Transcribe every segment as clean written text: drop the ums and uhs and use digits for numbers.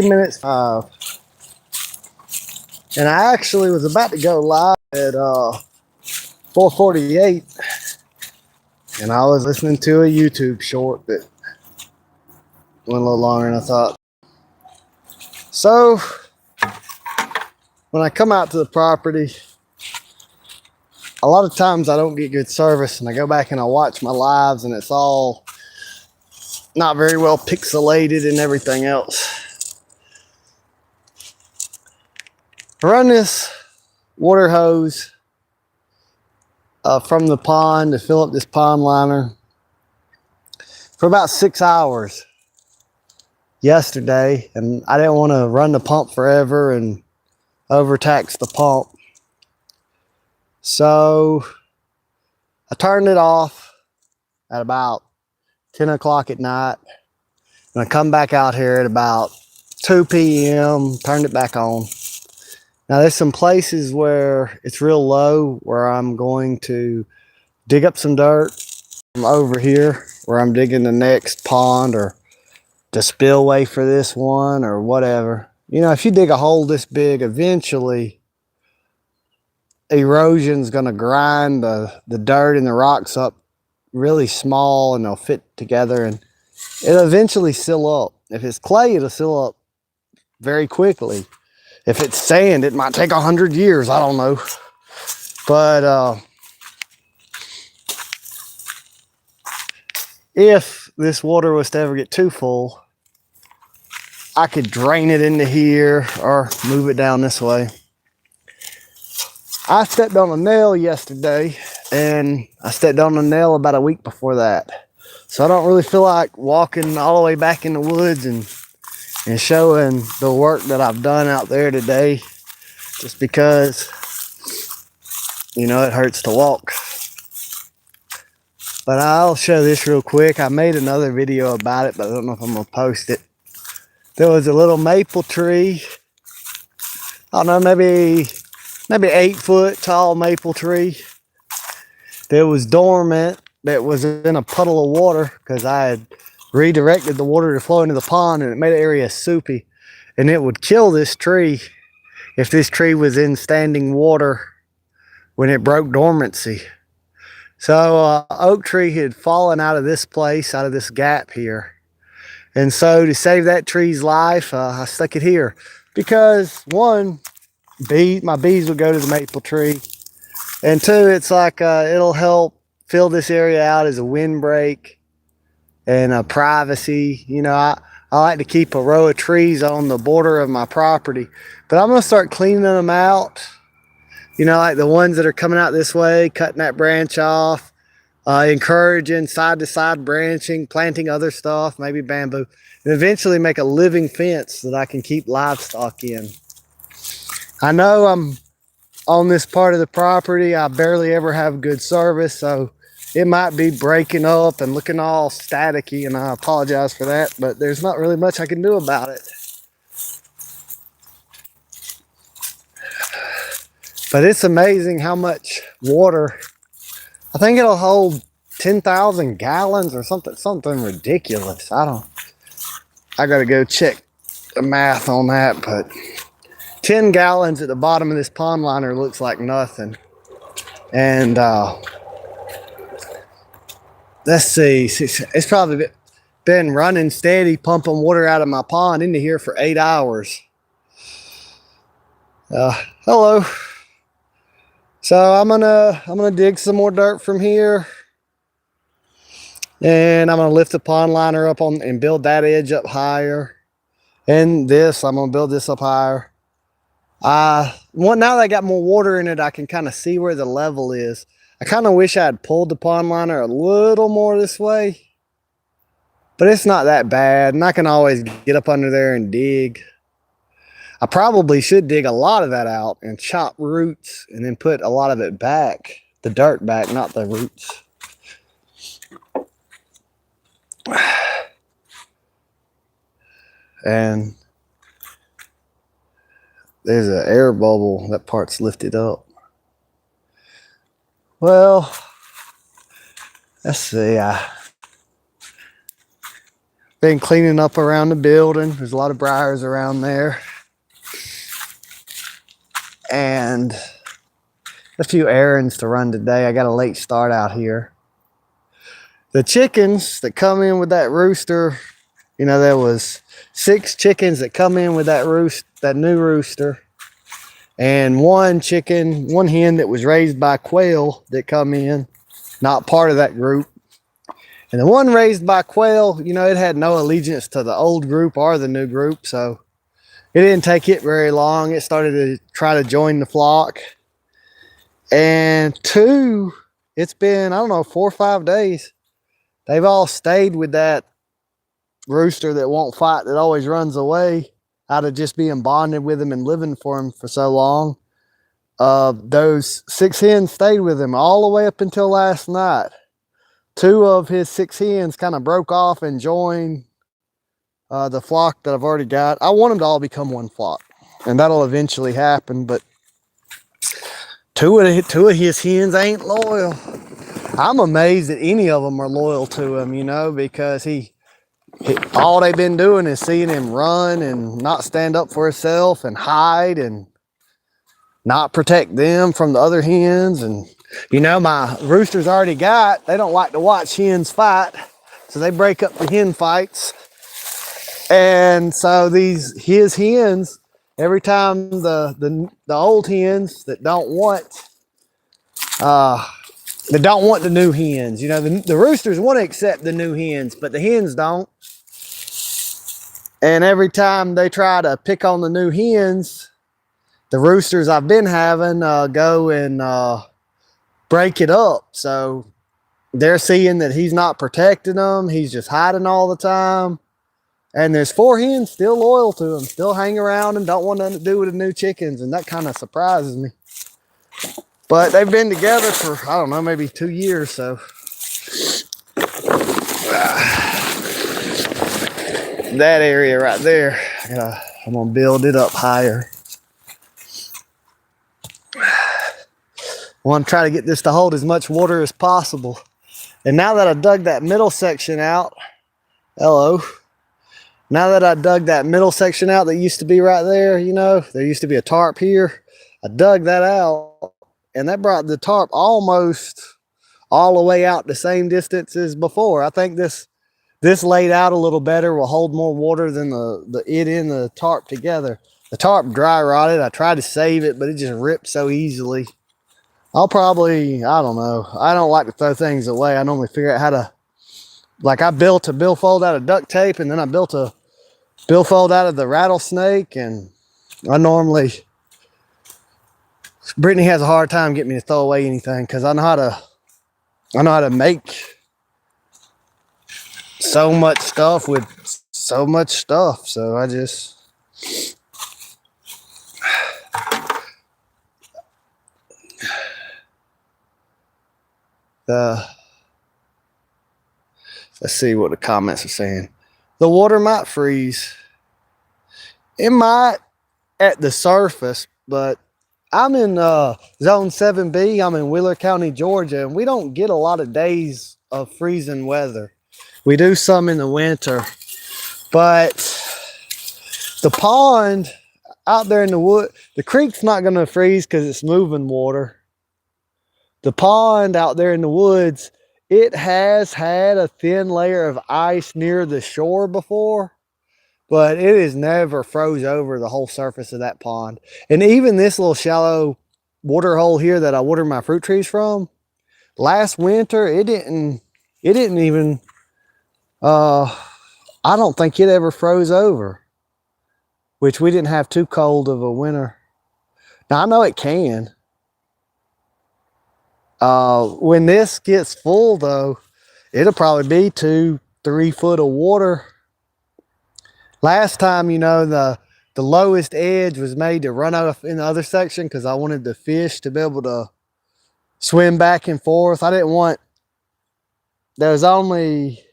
minutes 5. And I actually was about to go live at 4:48, and I was listening to a YouTube short that went a little longer than I thought. So when I come out to the property, a lot of times I don't get good service, and I go back and I watch my lives, and it's all not very well pixelated and everything else. I run this water hose from the pond to fill up this pond liner for about 6 hours yesterday, and I didn't want to run the pump forever and overtax the pump. So I turned it off at about 10 o'clock at night, and I come back out here at about 2 p.m., turned it back on. Now there's some places where it's real low where I'm going to dig up some dirt from over here where I'm digging the next pond or the spillway for this one or whatever. You know, if you dig a hole this big, eventually erosion's going to grind the dirt and the rocks up really small, and they'll fit together and it'll eventually seal up. If it's clay, it'll seal up very quickly. If it's sand, it might take 100 years. I don't know. But if this water was to ever get too full, I could drain it into here or move it down this way. I stepped on a nail yesterday, and I stepped on a nail about a week before that. So I don't really feel like walking all the way back in the woods and showing the work that I've done out there today, just because, you know, it hurts to walk. But I'll show this real quick. I made another video about it, but I don't know if I'm gonna post it. There was a little maple tree. I don't know, maybe 8-foot tall maple tree that was dormant, that was in a puddle of water because I had redirected the water to flow into the pond, and it made the area soupy, and it would kill this tree if this tree was in standing water when it broke dormancy. So oak tree had fallen out of this place, out of this gap here, and so to save that tree's life, I stuck it here because one, my bees would go to the maple tree, and two, it's like it'll help fill this area out as a windbreak and privacy. You know, I like to keep a row of trees on the border of my property, but I'm gonna start cleaning them out. You know, like the ones that are coming out this way, cutting that branch off, encouraging side to side branching, planting other stuff, maybe bamboo, and eventually make a living fence that I can keep livestock in. I know I'm on this part of the property, I barely ever have good service, so it might be breaking up and looking all staticky, and I apologize for that, but there's not really much I can do about it. But it's amazing how much water. I think it'll hold 10,000 gallons or something ridiculous. I gotta go check the math on that, but 10 gallons at the bottom of this pond liner looks like nothing. And let's see, it's probably been running steady, pumping water out of my pond into here for 8 hours. Hello. So I'm gonna dig some more dirt from here, and I'm gonna lift the pond liner up on and build that edge up higher. And I'm gonna build this up higher. Now that I got more water in it, I can kind of see where the level is. I kind of wish I had pulled the pond liner a little more this way, but it's not that bad, and I can always get up under there and dig. I probably should dig a lot of that out and chop roots and then put a lot of it back, the dirt back, not the roots. And there's an air bubble, that part's lifted up. Well, let's see, Been cleaning up around the building. There's a lot of briars around there. And a few errands to run today. I got a late start out here. The chickens that come in with that rooster, you know, there was 6 chickens that come in with that new rooster, and one hen that was raised by quail that come in, not part of that group. And the one raised by quail, you know, it had no allegiance to the old group or the new group, so it didn't take it very long. It started to try to join the flock. And 2, it's been, I don't know, 4 or 5 days. They've all stayed with that rooster that won't fight, that always runs away, out of just being bonded with him and living for him for so long. Those 6 hens stayed with him all the way up until last night. 2 of his 6 hens kind of broke off and joined the flock that I've already got. I want them to all become one flock, and that'll eventually happen, but two of his hens ain't loyal. I'm amazed that any of them are loyal to him, you know, because all they've been doing is seeing him run and not stand up for himself and hide and not protect them from the other hens. And, you know, my roosters they don't like to watch hens fight, so they break up the hen fights. And so his hens, every time the old hens that don't want the new hens. You know, the roosters want to accept the new hens, but the hens don't. And every time they try to pick on the new hens, the roosters I've been having go and break it up. So they're seeing that he's not protecting them. He's just hiding all the time. And there's 4 hens still loyal to him, still hang around and don't want nothing to do with the new chickens. And that kind of surprises me. But they've been together for, I don't know, maybe 2 years, so. That area right there, I'm gonna build it up higher. I want to try to get this to hold as much water as possible. And now that I dug that middle section out, now that I dug that middle section out that used to be right there, you know, there used to be a tarp here. I dug that out. And that brought the tarp almost all the way out the same distance as before. I think this laid out a little better, will hold more water than it in the tarp together. The tarp dry rotted. I tried to save it, but it just ripped so easily. I'll probably, I don't know. I don't like to throw things away. I normally figure out how to, like I built a billfold out of duct tape, and then I built a billfold out of the rattlesnake, and I normally, Brittany has a hard time getting me to throw away anything because I know how to make so much stuff with so much stuff. So I just let's see what the comments are saying. The water might freeze. It might at the surface, but I'm in zone 7B. I'm in Wheeler County, Georgia, and we don't get a lot of days of freezing weather. We do some in the winter, but the pond out there in the wood, the creek's not going to freeze because it's moving water. The pond out there in the woods, it has had a thin layer of ice near the shore before, but it has never froze over the whole surface of that pond. And even this little shallow water hole here that I water my fruit trees from, last winter, it didn't even, I don't think it ever froze over, which we didn't have too cold of a winter. Now I know it can. When this gets full though, it'll probably be 2-3 foot of water. Last time, you know, the lowest edge was made to run off in the other section because I wanted the fish to be able to swim back and forth. There was only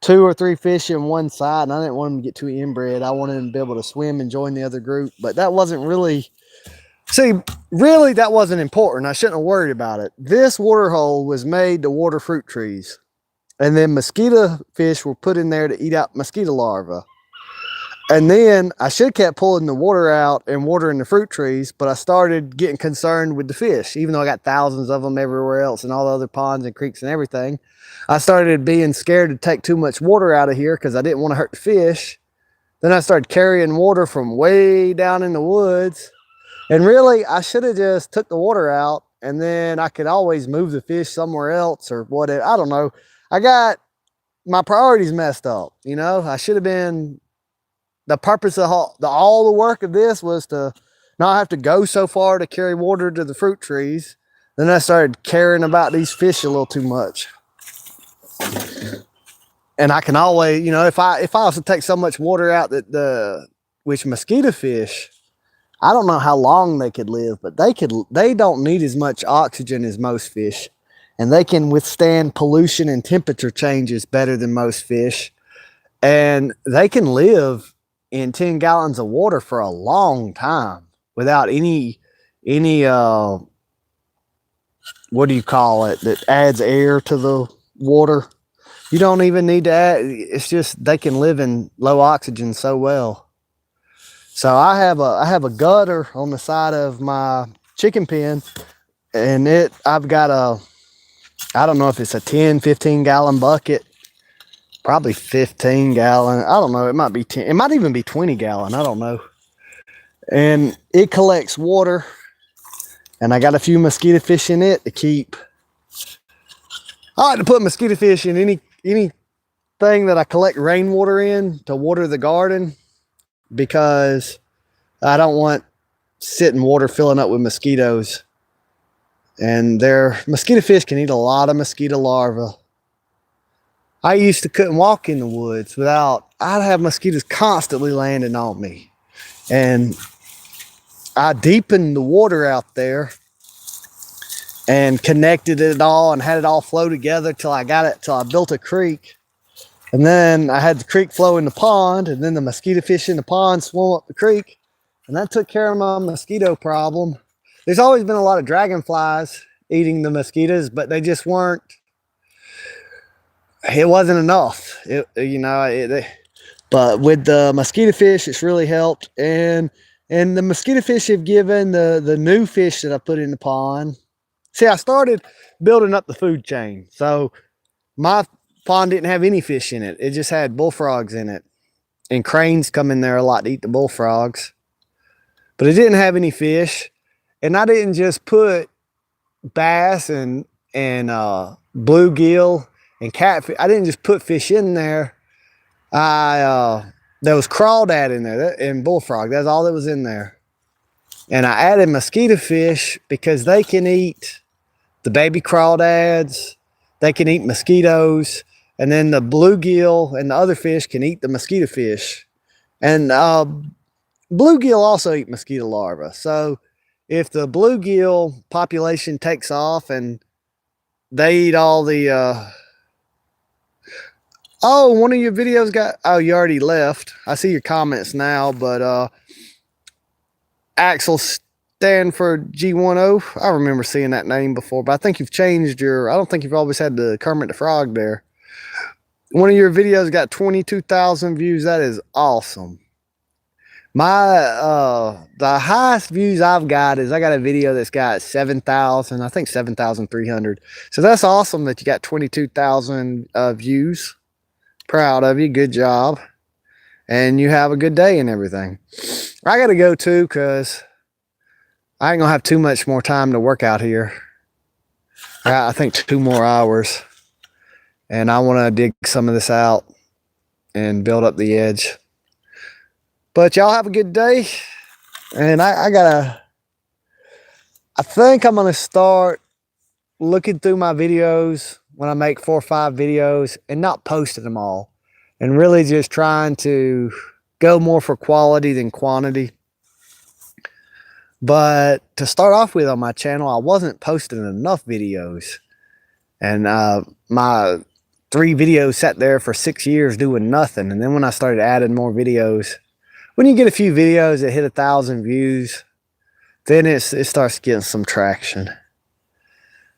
2 or 3 fish in one side, and I didn't want them to get too inbred. I wanted them to be able to swim and join the other group, but that wasn't really, really that wasn't important. I shouldn't have worried about it. This water hole was made to water fruit trees. And then mosquito fish were put in there to eat out mosquito larvae. And then I should have kept pulling the water out and watering the fruit trees, but I started getting concerned with the fish. Even though I got thousands of them everywhere else and all the other ponds and creeks and everything, I started being scared to take too much water out of here because I didn't want to hurt the fish. Then I started carrying water from way down in the woods. And really, I should have just took the water out, and then I could always move the fish somewhere else or whatever. I don't know. I got my priorities messed up. You know, I should have been, the purpose of all the work of this was to not have to go so far to carry water to the fruit trees. Then I started caring about these fish a little too much. And I can always, you know, if I also take so much water out that which mosquito fish, I don't know how long they could live, but they don't need as much oxygen as most fish. And they can withstand pollution and temperature changes better than most fish. And they can live in 10 gallons of water for a long time without any what do you call it, that adds air to the water. You don't even need to add, it's just they can live in low oxygen so well. So I have a gutter on the side of my chicken pen, and I've got I don't know if it's a 10, 15 gallon bucket, probably 15 gallon. I don't know. It might be 10. It might even be 20 gallon. I don't know. And it collects water, and I got a few mosquito fish in it to keep. I like to put mosquito fish in anything that I collect rainwater in to water the garden, because I don't want sitting water filling up with mosquitoes. And mosquito fish can eat a lot of mosquito larvae. I used to couldn't walk in the woods I'd have mosquitoes constantly landing on me. And I deepened the water out there and connected it all and had it all flow together till I built a creek. And then I had the creek flow in the pond, and then the mosquito fish in the pond swam up the creek. And that took care of my mosquito problem. There's always been a lot of dragonflies eating the mosquitoes, but they just weren't, it wasn't enough. But with the mosquito fish, it's really helped. And the mosquito fish have given the new fish that I put in the pond. See, I started building up the food chain. So my pond didn't have any fish in it. It just had bullfrogs in it. And cranes come in there a lot to eat the bullfrogs. But it didn't have any fish. And I didn't just put bass and bluegill and catfish. I didn't just put fish in there. There was crawdad in there and bullfrog. That's all that was in there. And I added mosquito fish because they can eat the baby crawdads. They can eat mosquitoes. And then the bluegill and the other fish can eat the mosquito fish. And bluegill also eat mosquito larvae. So if the bluegill population takes off and they eat all the oh, one of your videos you already left. I see your comments now, but Axel Stanford G10. I remember seeing that name before, but I think you've changed I don't think you've always had the Kermit the Frog there. One of your videos got 22,000 views. That is awesome. The highest views I've got is I got a video that's got 7,000, I think 7,300. So that's awesome that you got 22,000 views. Proud of you. Good job. And you have a good day and everything. I got to go too, because I ain't going to have too much more time to work out here. I think 2 more hours. And I want to dig some of this out and build up the edge. But y'all have a good day. And I think I'm going to start looking through my videos when I make 4 or 5 videos and not posting them all. And really just trying to go more for quality than quantity. But to start off with on my channel, I wasn't posting enough videos. And my 3 videos sat there for 6 years doing nothing. And then when I started adding more videos, when you get a few videos that hit 1,000 views, then it starts getting some traction.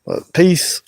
But peace.